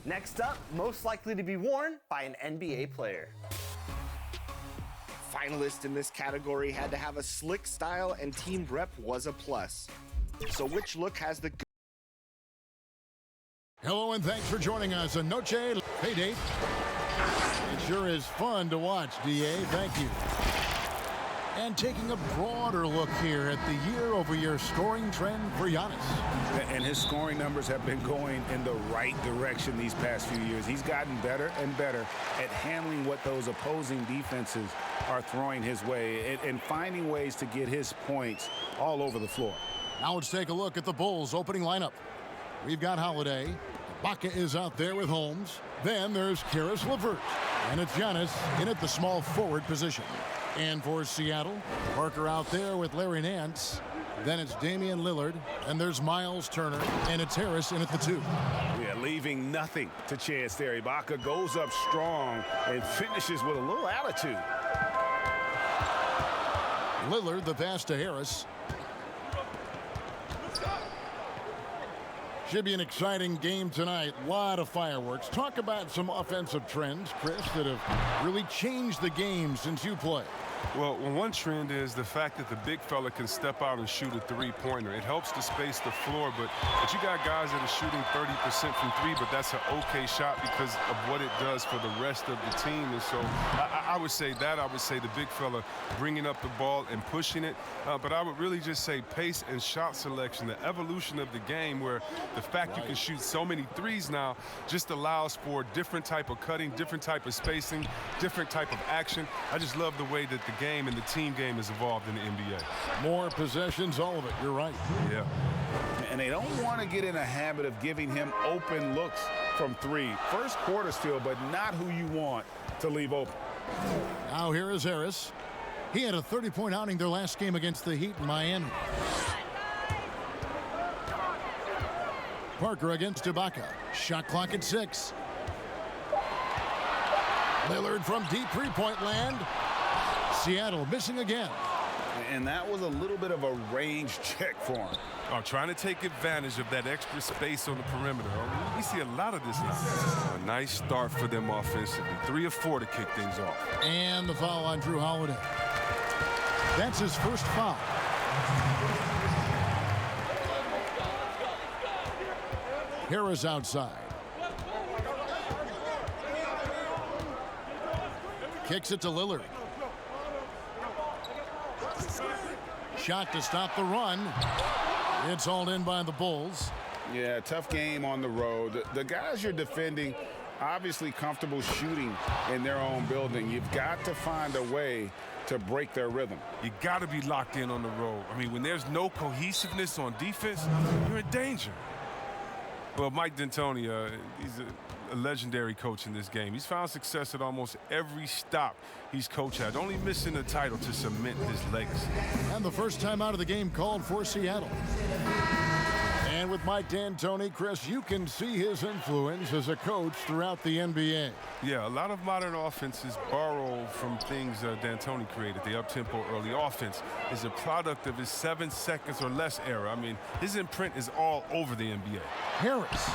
Next up, most likely to be worn by an NBA player. Finalists in this category had to have a slick style, and team rep was a plus. So which look has the... Hello and thanks for joining us on Noche Payday. It sure is fun to watch, DA. Thank you. And taking a broader look here at the year-over-year scoring trend for Giannis. And his scoring numbers have been going in the right direction these past few years. He's gotten better and better at handling what those opposing defenses are throwing his way and finding ways to get his points all over the floor. Now let's take a look at the Bulls' opening lineup. We've got Holiday. Ibaka is out there with Holmes. Then there's Karis LeVert. And it's Giannis in at the small forward position. And for Seattle, Parker out there with Larry Nance. Then it's Damian Lillard. And there's Miles Turner. And it's Harris in at the 2. Yeah, leaving nothing to chance there. Ibaka goes up strong and finishes with a little attitude. Lillard, the pass to Harris. Should be an exciting game tonight. A lot of fireworks. Talk about some offensive trends, Chris, that have really changed the game since you played. Well, one trend is the fact that the big fella can step out and shoot a three-pointer. It helps to space the floor, but you got guys that are shooting 30% from three, but that's an okay shot because of what it does for the rest of the team. And so I would say that. I would say the big fella bringing up the ball and pushing it. But I would really just say pace and shot selection, the evolution of the game where the fact you can shoot so many threes now just allows for different type of cutting, different type of spacing, different type of action. I just love the way that the game and the team game has evolved in the NBA. More possessions, all of it. You're right. Yeah. And they don't want to get in a habit of giving him open looks from three. First quarter still, but not who you want to leave open. Now here is Harris. He had a 30-point outing their last game against the Heat in Miami. Parker against Ibaka. Shot clock at 6. Lillard from deep three-point land. Seattle missing again. And that was a little bit of a range check for him. Oh, trying to take advantage of that extra space on the perimeter. Oh, we see a lot of this now. A nice start for them offensively. 3 or 4 to kick things off. And the foul on Drew Holiday. That's his first foul. Harris outside. Kicks it to Lillard. Shot to stop the run. It's hauled in by the Bulls. Yeah, tough game on the road. The guys you're defending obviously comfortable shooting in their own building. You've got to find a way to break their rhythm. You got to be locked in on the road. I mean, when there's no cohesiveness on defense, you're in danger. Well, Mike D'Antoni, he's a legendary coach in this game. He's found success at almost every stop he's coached at, only missing a title to cement his legacy. And the first time out of the game called for Seattle. And with Mike D'Antoni, Chris, you can see his influence as a coach throughout the NBA. Yeah, a lot of modern offenses borrow from things D'Antoni created. The up-tempo early offense is a product of his 7 seconds or less era. I mean, his imprint is all over the NBA. Harris.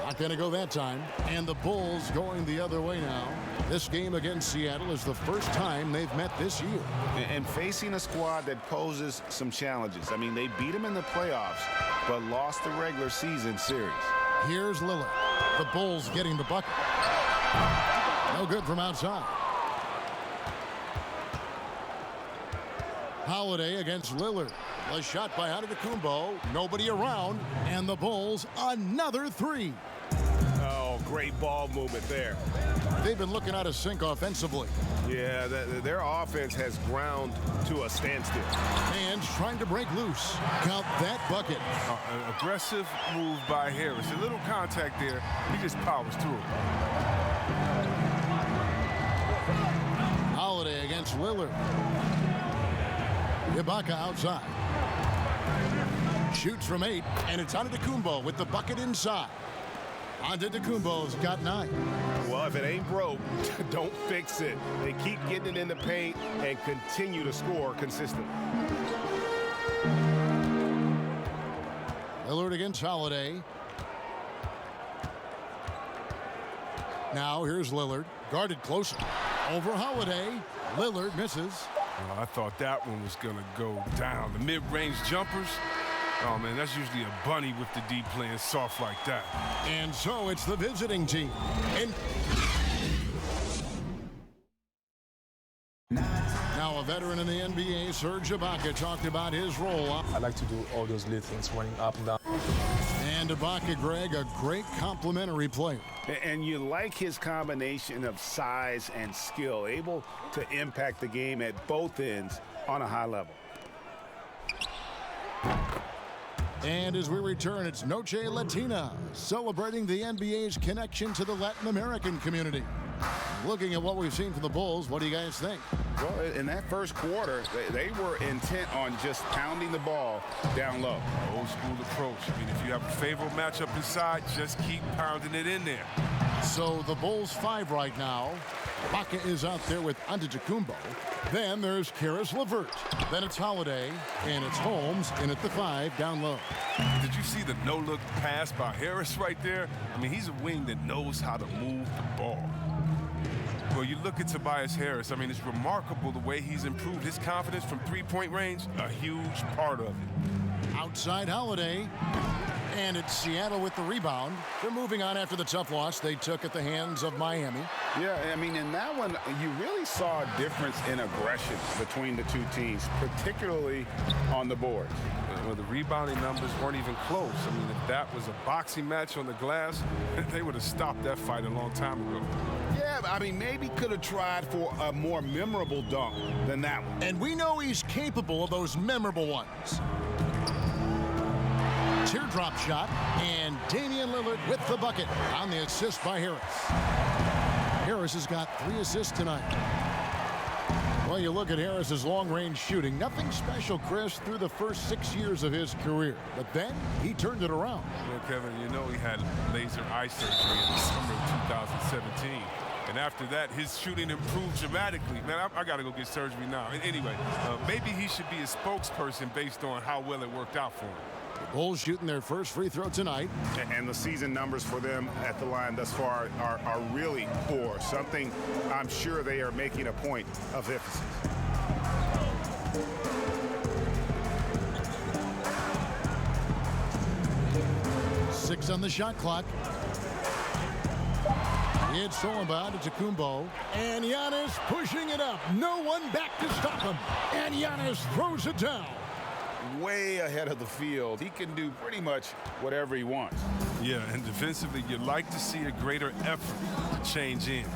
Not going to go that time. And the Bulls going the other way now. This game against Seattle is the first time they've met this year. And facing a squad that poses some challenges. I mean, they beat them in the playoffs, but lost the regular season series. Here's Lillard. The Bulls getting the bucket. No good from outside. Holiday against Lillard. A shot by Antetokounmpo. Nobody around. And the Bulls another 3. Oh, great ball movement there. They've been looking out of sync offensively. Yeah, their offense has ground to a standstill. Fans trying to break loose. Count that bucket. An aggressive move by Harris. A little contact there. He just powers through it. Holiday against Lillard. Ibaka outside. Shoots from 8, and it's Antetokounmpo with the bucket inside. Antetokounmpo's got 9. Well, if it ain't broke, don't fix it. They keep getting it in the paint and continue to score consistently. Lillard against Holiday. Now here's Lillard, guarded closely. Over Holiday, Lillard misses. I thought that one was going to go down. The mid-range jumpers, oh, man, that's usually a bunny with the D playing soft like that. And so it's the visiting team. And now a veteran in the NBA, Serge Ibaka, talked about his role. I like to do all those little things, running up and down. And Ibaka, Greg, a great complimentary player. And you like his combination of size and skill, able to impact the game at both ends on a high level. And as we return, it's Noche Latina, celebrating the NBA's connection to the Latin American community. Looking at what we've seen from the Bulls, what do you guys think? Well, in that first quarter, they were intent on just pounding the ball down low. Old school approach. I mean, if you have a favorable matchup inside, just keep pounding it in there. So the Bulls 5 right now. Ibaka is out there with Antetokounmpo. Then there's Karis LeVert. Then it's Holiday, and it's Holmes in at the 5 down low. Did you see the no-look pass by Harris right there? I mean, he's a wing that knows how to move the ball. Well, you look at Tobias Harris, I mean, it's remarkable the way he's improved his confidence from three-point range, a huge part of it. Outside Holiday, and it's Seattle with the rebound. They're moving on after the tough loss they took at the hands of Miami. Yeah, I mean, in that one, you really saw a difference in aggression between the two teams, particularly on the boards. Well, the rebounding numbers weren't even close. I mean, if that was a boxing match on the glass, they would have stopped that fight a long time ago. Yeah, I mean, maybe could have tried for a more memorable dunk than that one. And we know he's capable of those memorable ones. Teardrop shot, and Damian Lillard with the bucket on the assist by Harris. Harris has got 3 assists tonight. Well, you look at Harris's long-range shooting. Nothing special, Chris, through the first 6 years of his career. But then he turned it around. Well, Kevin, you know he had laser eye surgery in the summer of 2017. And after that, his shooting improved dramatically. Man, I got to go get surgery now. Anyway, maybe he should be a spokesperson based on how well it worked out for him. The Bulls shooting their first free throw tonight. And the season numbers for them at the line thus far are really poor. Something I'm sure they are making a point of emphasis. Six on the shot clock. It's stolen by Antetokounmpo. And Giannis pushing it up. No one back to stop him. And Giannis throws it down. Way ahead of the field. He can do pretty much whatever he wants. Yeah, and defensively, you'd like to see a greater effort to change ends.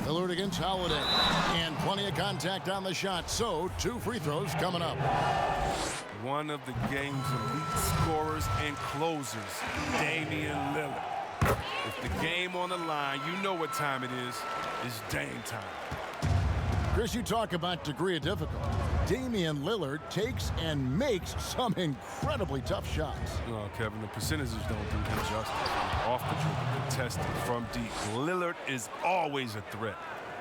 Lillard against Holiday. And plenty of contact on the shot. So 2 free throws coming up. One of the game's elite scorers and closers, Damian Lillard. With the game on the line, you know what time it is. It's Dame time. Chris, you talk about degree of difficulty. Damian Lillard takes and makes some incredibly tough shots. Well, Kevin, the percentages don't do him justice. Off the dribble, contested from deep. Lillard is always a threat.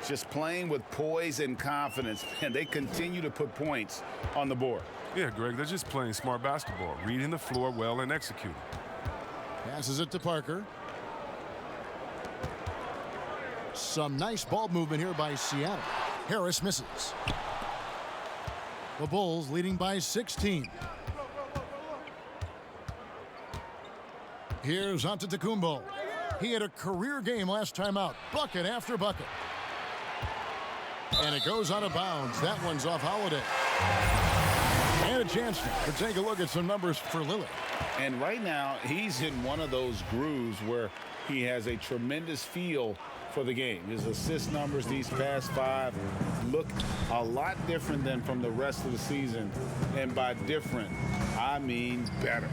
Just playing with poise and confidence, and they continue to put points on the board. Yeah, Greg, they're just playing smart basketball, reading the floor well and executing. Passes it to Parker. Some nice ball movement here by Seattle. Harris misses. The Bulls leading by 16. Here's Antetokounmpo. He had a career game last time out. Bucket after bucket. And it goes out of bounds. That one's off Holiday. And a chance to take a look at some numbers for Lillard. And right now, he's in one of those grooves where he has a tremendous feel for the game. His assist numbers these past 5 look a lot different than from the rest of the season. And by different, I mean better.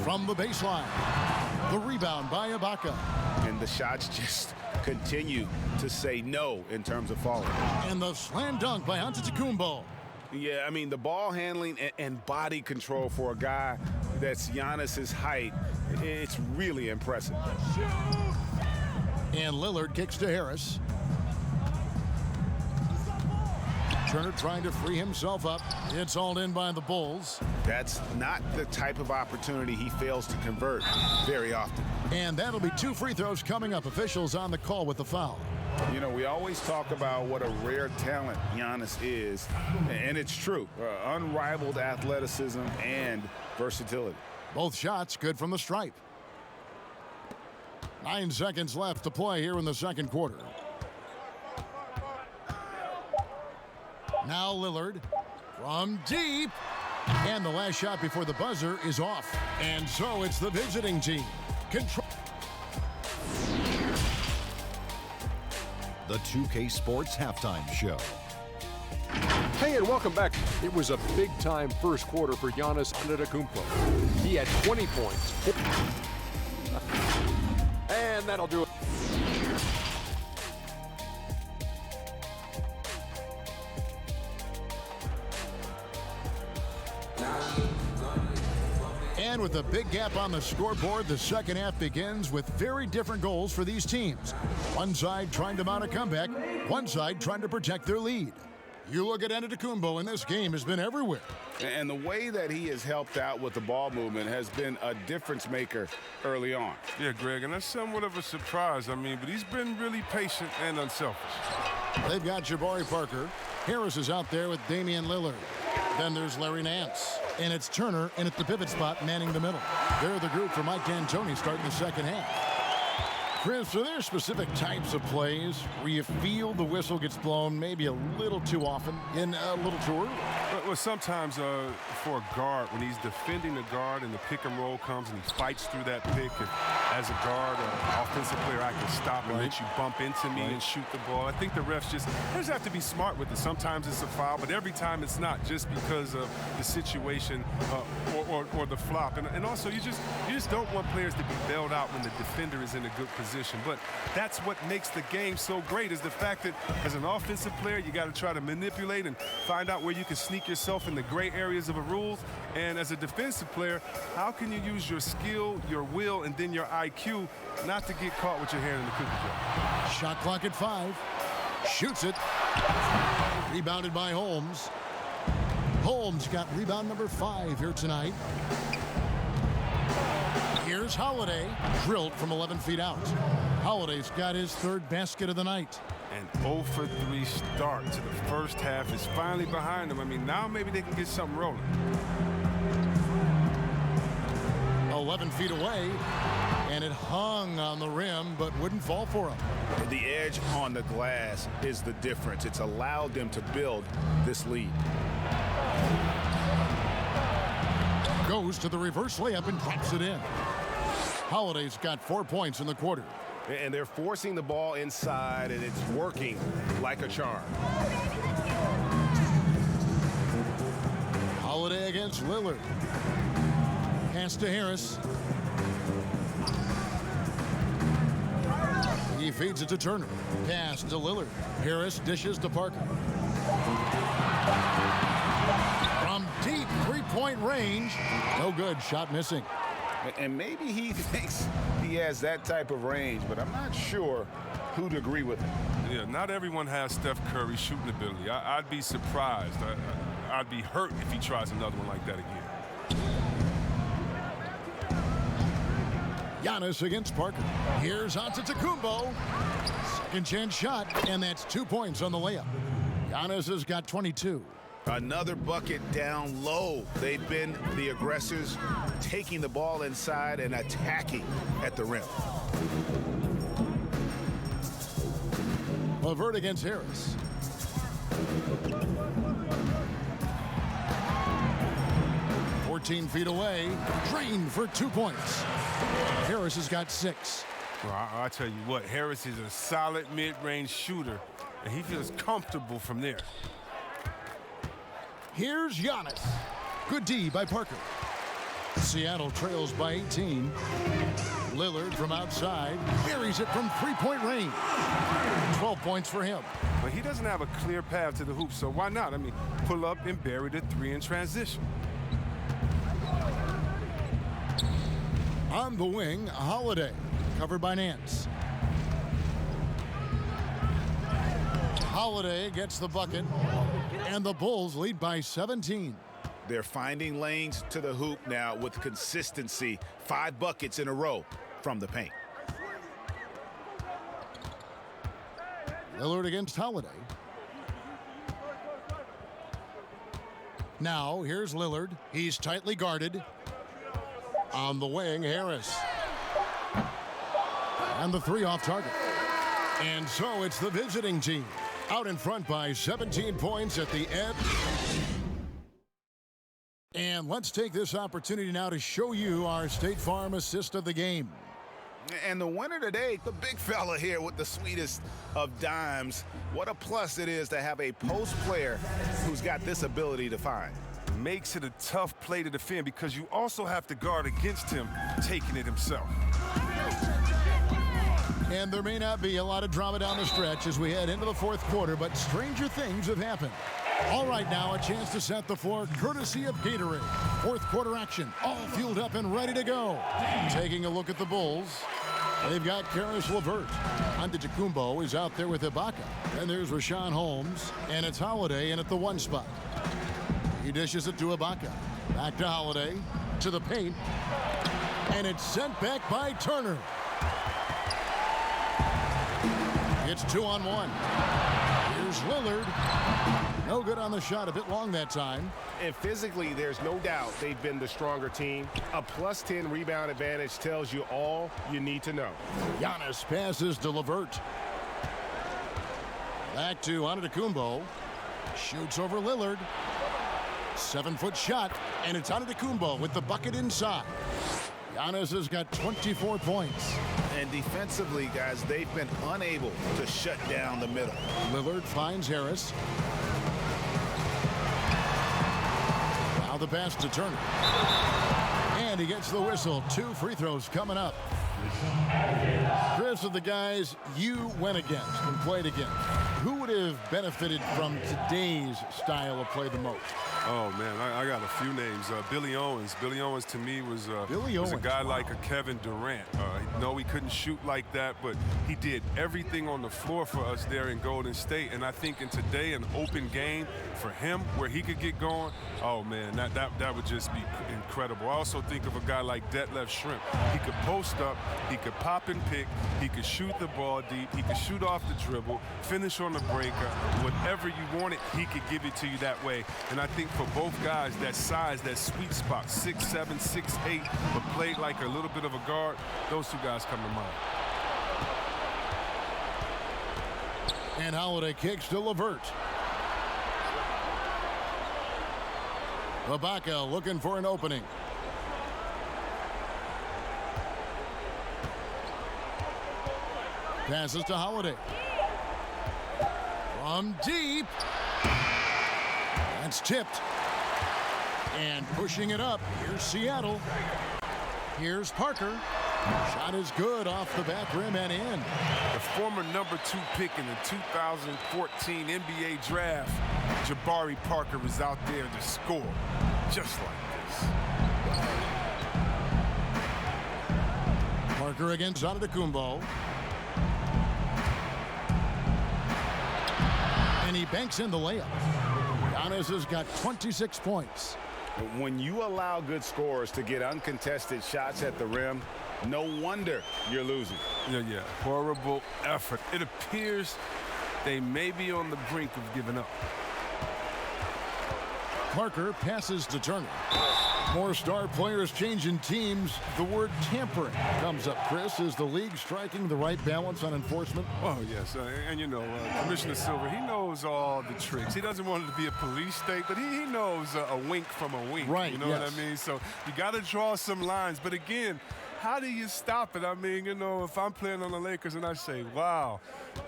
From the baseline, the rebound by Ibaka. And the shots just continue to say no in terms of falling. And the slam dunk by Antetokounmpo. Yeah, I mean, the ball handling and body control for a guy that's Giannis's height, it's really impressive. And Lillard kicks to Harris. Turner trying to free himself up. It's hauled in by the Bulls. That's not the type of opportunity he fails to convert very often. And that'll be 2 free throws coming up. Officials on the call with the foul. You know, we always talk about what a rare talent Giannis is, and it's true. Unrivaled athleticism and versatility. Both shots good from the stripe. 9 seconds left to play here in the second quarter. Now Lillard from deep. And the last shot before the buzzer is off. And so it's the visiting team. Control. The 2K Sports Halftime Show. Hey, and welcome back. It was a big-time first quarter for Giannis Antetokounmpo. He had 20 points. And that'll do it. And with a big gap on the scoreboard, the second half begins with very different goals for these teams. One side trying to mount a comeback, one side trying to protect their lead. You look at Antetokounmpo, and this game has been everywhere. And the way that he has helped out with the ball movement has been a difference maker early on. Yeah, Greg, and that's somewhat of a surprise. I mean, but he's been really patient and unselfish. They've got Jabari Parker. Harris is out there with Damian Lillard. Then there's Larry Nance. And it's Turner in at the pivot spot manning the middle. They're the group for Mike D'Antoni starting the second half. Chris, are there specific types of plays where you feel the whistle gets blown maybe a little too often and a little too early? Well, sometimes for a guard, when he's defending the guard and the pick and roll comes and he fights through that pick, and as a guard, offensive player, I can stop and let you bump into me and shoot the ball. I think the refs just have to be smart with it. Sometimes it's a foul, but every time it's not, just because of the situation or the flop. And also, you just don't want players to be bailed out when the defender is in a good position. But that's what makes the game so great, is the fact that as an offensive player, you got to try to manipulate and find out where you can sneak yourself in the gray areas of the rules. And as a defensive player, how can you use your skill, your will, and then your IQ not to get caught with your hand in the cookie jar? Shot clock at 5. Shoots it. Rebounded by Holmes. Holmes got rebound number 5 here tonight. Here's Holiday, drilled from 11 feet out. Holiday's got his 3rd basket of the night. And 0 for 3 start to the first half is finally behind them. I mean, now maybe they can get something rolling. 11 feet away, and it hung on the rim, but wouldn't fall for him. The edge on the glass is the difference. It's allowed them to build this lead. Goes to the reverse layup and drops it in. Holiday's got 4 points in the quarter. And they're forcing the ball inside, and it's working like a charm. Holiday against Lillard. Pass to Harris. He feeds it to Turner. Pass to Lillard. Harris dishes to Parker. From deep three-point range. No good. Shot missing. And maybe he thinks he has that type of range, but I'm not sure who'd agree with him. Yeah, not everyone has Steph Curry's shooting ability. I'd be surprised. I'd be hurt if he tries another one like that again. Giannis against Parker. Here's Antetokounmpo. Second chance shot, and that's 2 points on the layup. Giannis has got 22. Another bucket down low. They've been the aggressors, taking the ball inside and attacking at the rim. LeVert against Harris. "14 feet away, drained for 2 points. Harris has got 6. Well, I'll tell you what, Harris is a solid mid-range shooter, and he feels comfortable from there. Here's Giannis. Good D by Parker. Seattle trails by 18. Lillard from outside buries it from three-point range. 12 points for him. But he doesn't have a clear path to the hoop, so why not? I mean, pull up and bury the 3 in transition. On the wing, Holiday, covered by Nance. Holiday gets the bucket. And the Bulls lead by 17. They're finding lanes to the hoop now with consistency. 5 buckets in a row from the paint. Lillard against Holiday. Now, here's Lillard. He's tightly guarded. On the wing, Harris. And the 3 off target. And so it's the visiting team out in front by 17 points at the end. And let's take this opportunity now to show you our State Farm assist of the game. And the winner today, the big fella here with the sweetest of dimes. What a plus it is to have a post player who's got this ability to find. Makes it a tough play to defend because you also have to guard against him taking it himself. And there may not be a lot of drama down the stretch as we head into the 4th quarter, but stranger things have happened. All right, now a chance to set the floor courtesy of Gatorade. 4th quarter action, all fueled up and ready to go. Taking a look at the Bulls, they've got Karis LeVert. Antetokounmpo is out there with Ibaka. And there's Rashawn Holmes, and it's Holiday in at the 1 spot. He dishes it to Ibaka. Back to Holiday, to the paint, and it's sent back by Turner. It's 2-on-1. Here's Lillard. No good on the shot, a bit long that time. And physically, there's no doubt they've been the stronger team. A plus 10 rebound advantage tells you all you need to know. Giannis passes to LeVert. Back to Antetokounmpo. Shoots over Lillard. 7-foot shot, and it's Antetokounmpo with the bucket inside. Giannis has got 24 points. And defensively, guys, they've been unable to shut down the middle. Lillard finds Harris. Now the pass to Turner. And he gets the whistle. 2 free throws coming up. Chris, of the guys you went against and played against, who would have benefited from today's style of play the most? Oh, man, I got a few names. Billy Owens. Billy Owens, to me, was a guy like a Kevin Durant. No, he couldn't shoot like that, but he did everything on the floor for us there in Golden State. And I think in today, an open game for him where he could get going, oh, man, that would just be incredible. I also think of a guy like Detlef Shrimp. He could post up, he could pop and pick, he could shoot the ball deep, he could shoot off the dribble, finish on the breaker. Whatever you wanted, he could give it to you that way. And I think for both guys, that size, that sweet spot, 6'7", 6'8", but played like a little bit of a guard, those 2 guys come to mind. And Holiday kicks to LeVert. Ibaka looking for an opening. Passes to Holiday. From deep. That's tipped. And pushing it up. Here's Seattle. Here's Parker. Shot is good off the back rim and in. The former number 2 pick in the 2014 NBA draft, Jabari Parker, is out there to score just like this. Parker against Antetokounmpo. And he banks in the layup. Giannis has got 26 points. When you allow good scorers to get uncontested shots at the rim, no wonder you're losing. Yeah. Horrible effort. It appears they may be on the brink of giving up. Parker passes to Turner. More star players changing teams. The word tampering comes up, Chris. Is the league striking the right balance on enforcement? Oh, yes. And you know, Commissioner Silver, he knows all the tricks. He doesn't want it to be a police state, but he knows a wink from a wink. Right, you know what I mean? So you got to draw some lines. But again, how do you stop it? I mean, you know, if I'm playing on the Lakers and I say, wow,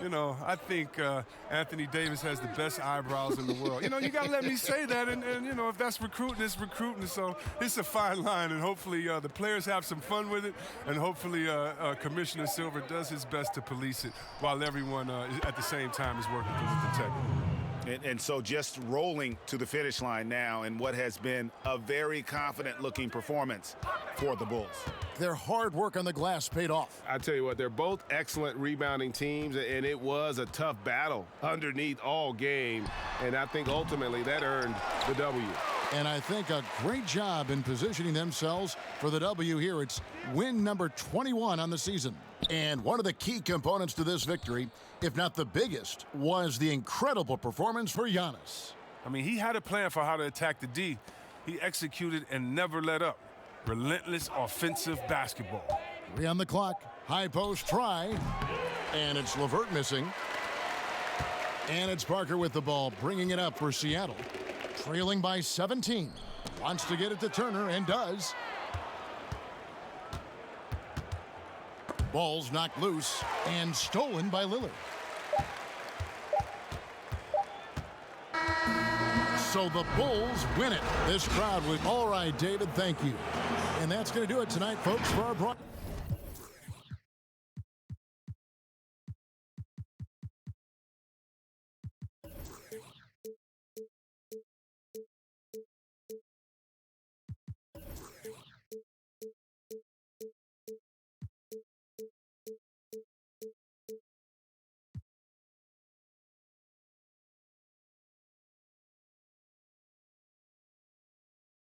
you know, I think Anthony Davis has the best eyebrows in the world. You know, you got to let me say that. And, you know, if that's recruiting, it's recruiting. So it's a fine line. And hopefully the players have some fun with it. And hopefully Commissioner Silver does his best to police it while everyone at the same time is working to protect it. And so just rolling to the finish line now in what has been a very confident-looking performance for the Bulls. Their hard work on the glass paid off. I tell you what, they're both excellent rebounding teams, and it was a tough battle underneath all game, and I think ultimately that earned the W. And I think a great job in positioning themselves for the W here. It's win number 21 on the season. And one of the key components to this victory, if not the biggest, was the incredible performance for Giannis. I mean, he had a plan for how to attack the D. He executed and never let up. Relentless offensive basketball. 3 on the clock. High post try. And it's LeVert missing. And it's Parker with the ball, bringing it up for Seattle. Trailing by 17. Wants to get it to Turner and does. Ball's knocked loose and stolen by Lillard. So the Bulls win it. This crowd was all right, David. Thank you. And that's going to do it tonight, folks, for our broadcast.